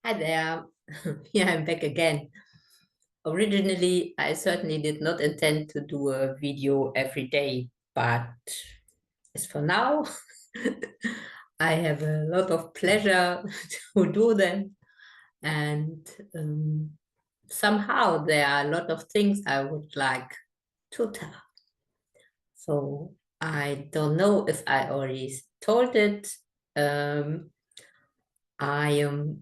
Hi there. Here I'm back again. Originally, I certainly did not intend to do a video every day, but as for now, I have a lot of pleasure to do them. And somehow there are a lot of things I would like to tell. So I don't know if I already told it. I am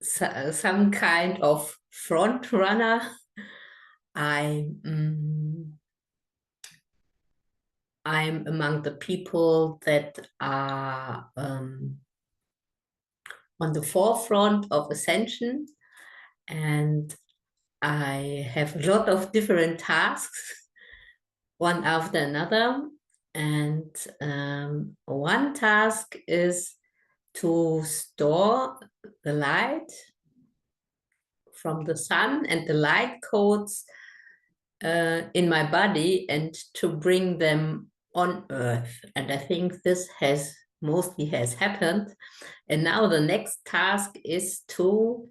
some kind of front runner. I I'm among the people that are on the forefront of ascension, and I have a lot of different tasks, one after another. And one task is to store the light from the sun and the light codes in my body and to bring them on Earth. And I think this has mostly has happened. And now the next task is to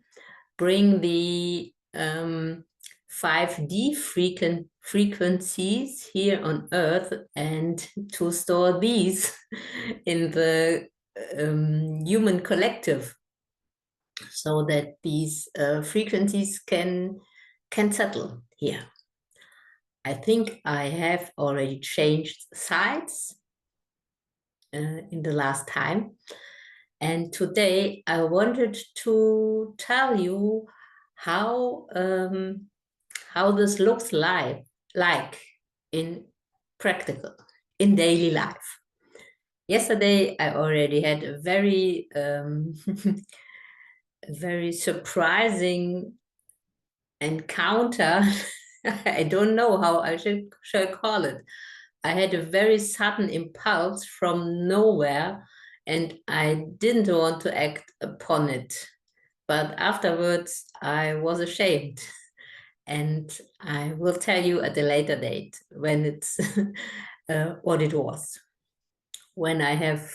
bring the 5D frequencies here on Earth and to store these in the human collective so that these frequencies can settle here. I think I have already changed sides in the last time. And today I wanted to tell you how this looks like in practical, in daily life. Yesterday I already had a very very surprising encounter. I don't know how I shall call it. I had a very sudden impulse from nowhere, and I didn't want to act upon it. But afterwards, I was ashamed. And I will tell you at a later date when it's what it was. When I have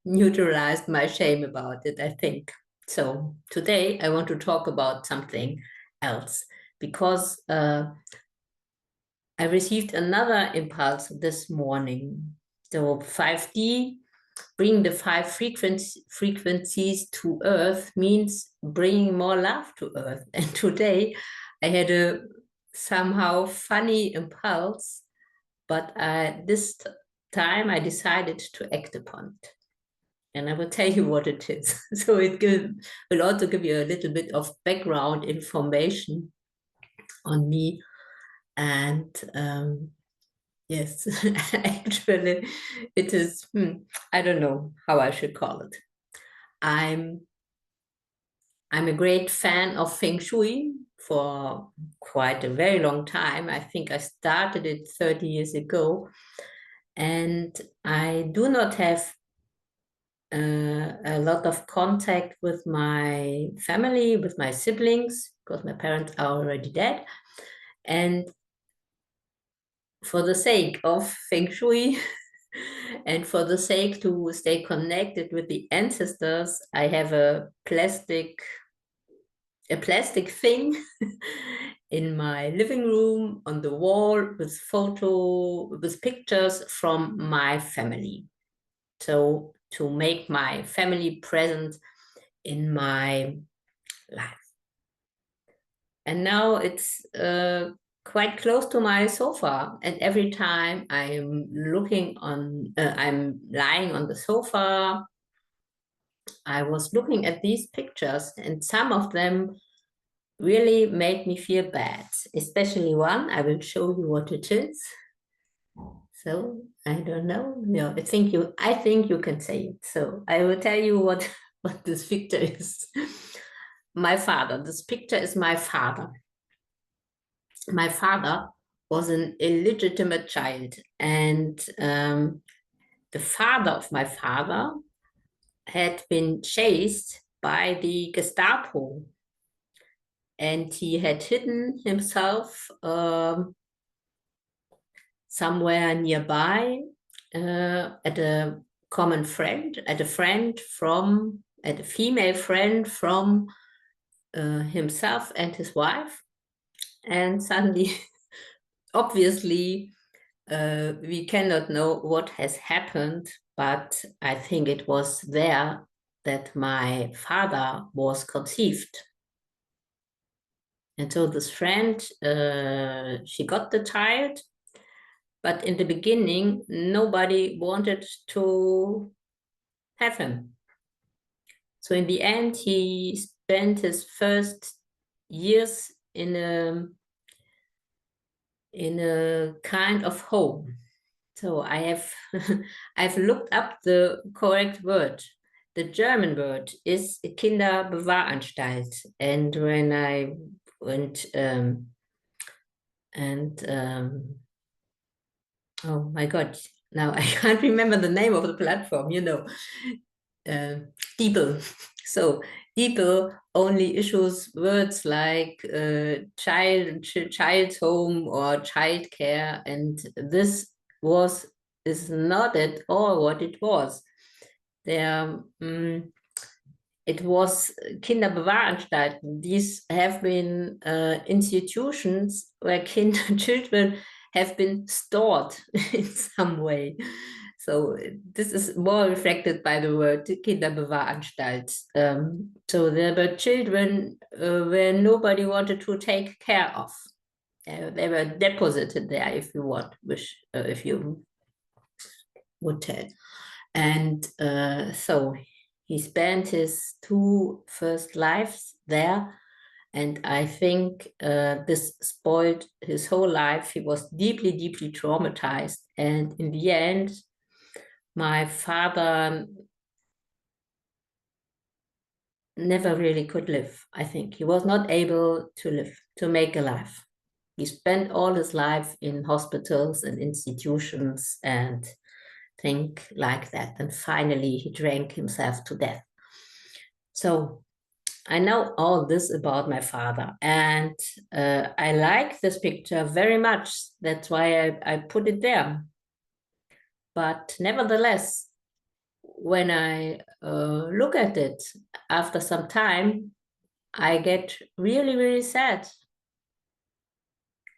neutralized my shame about it, I think. So today I want to talk about something else because I received another impulse this morning. So 5D, bring the 5 frequencies to Earth means bringing more love to Earth. And today I had a somehow funny impulse, but this time I decided to act upon it. And I will tell you what it is. So it will also give you a little bit of background information on me. And yes, actually, it is, I don't know how I should call it. I'm a great fan of Feng Shui for quite a very long time. I think I started it 30 years ago. And I do not have a lot of contact with my family, with my siblings, because my parents are already dead. And for the sake of Feng Shui and for the sake to stay connected with the ancestors, I have a plastic thing in my living room on the wall with pictures from my family. So to make my family present in my life. And now it's quite close to my sofa. And every time I'm I'm lying on the sofa, I was looking at these pictures, and some of them really made me feel bad, especially one. I will show you what it is. So I don't know. No, I think you can say it. So I will tell you what this picture is. My father. This picture is my father. My father was an illegitimate child, and the father of my father had been chased by the Gestapo, and he had hidden himself somewhere nearby at a friend from and a female friend from himself and his wife. And suddenly, obviously, we cannot know what has happened, but I think it was there that my father was conceived. And so this friend, she got the child, but in the beginning, nobody wanted to have him. So in the end, he spent his first years in a kind of home. So I have I've looked up the correct word. The German word is Kinderbewahranstalt. And when I went oh my God, now I can't remember the name of the platform, Deeple. So Deeple only issues words like child's home or child care, and this is not at all what it was. It was Kinderbewahranstalten. These have been institutions where children have been stored in some way. So this is more reflected by the word Kinderbewahranstalt. So there were children where nobody wanted to take care of. They were deposited there, if you want, if you would tell. And so he spent his 2 first lives there. And I think this spoiled his whole life. He was deeply, deeply traumatized. And in the end, my father never really could live, I think. He was not able to live, to make a life. He spent all his life in hospitals and institutions and think like that. And finally, he drank himself to death. So I know all this about my father, and I like this picture very much. That's why I put it there. But nevertheless, when I look at it after some time, I get really, really sad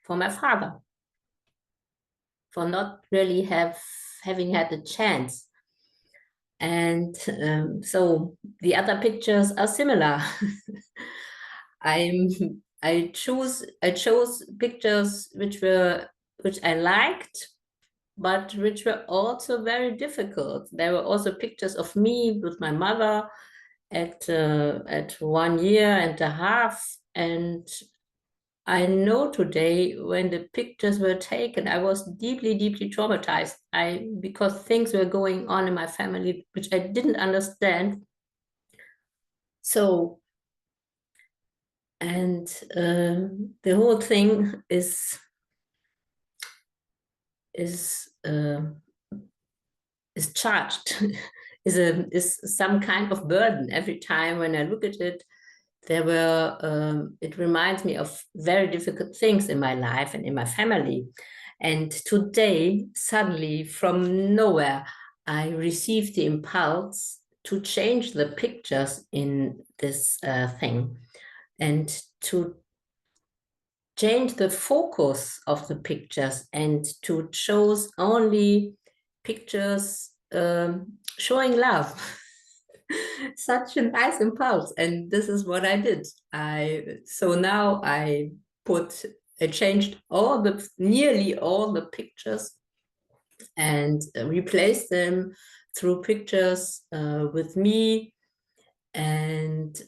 for my father, for not really having had the chance. And so the other pictures are similar. I chose pictures which I liked, but which were also very difficult. There were also pictures of me with my mother at 1 year and a half, and I know today when the pictures were taken, I was deeply, deeply traumatized. Because things were going on in my family which I didn't understand. So, and the whole thing is charged, is some kind of burden. Every time when I look at it, it reminds me of very difficult things in my life and in my family. And today, suddenly, from nowhere, I received the impulse to change the pictures in this thing and to change the focus of the pictures and to choose only pictures showing love. Such a nice impulse, and this is what I did. So now I changed nearly all the pictures and replaced them through pictures with me and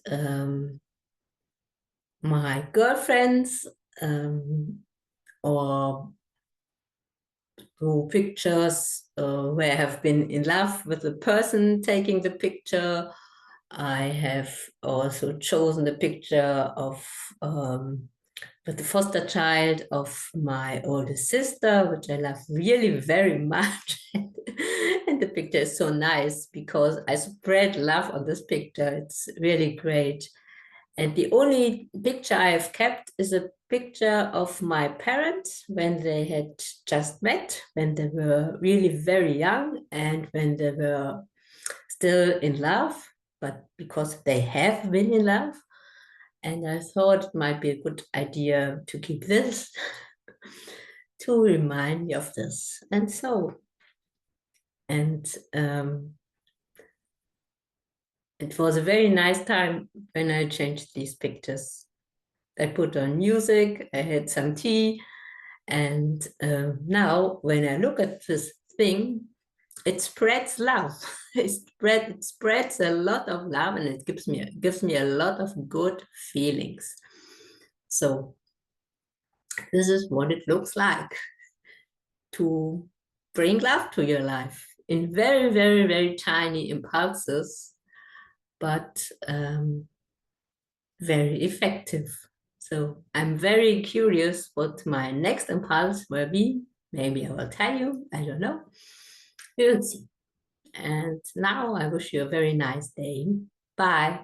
my girlfriends, or through pictures where I have been in love with the person taking the picture. I have also chosen the picture of with the foster child of my oldest sister, which I love really very much. And the picture is so nice because I spread love on this picture. It's really great. And the only picture I have kept is a picture of my parents when they had just met, when they were really very young and when they were still in love. but because they have been in love. And I thought it might be a good idea to keep this to remind me of this. And so, and it was a very nice time when I changed these pictures. I put on music, I had some tea, and now when I look at this thing, it spreads love. It spreads a lot of love, and it gives me a lot of good feelings. So this is what it looks like to bring love to your life in very, very, very tiny impulses, but very effective. So I'm very curious what my next impulse will be. Maybe I will tell you, I don't know. We will see. And now I wish you a very nice day. Bye.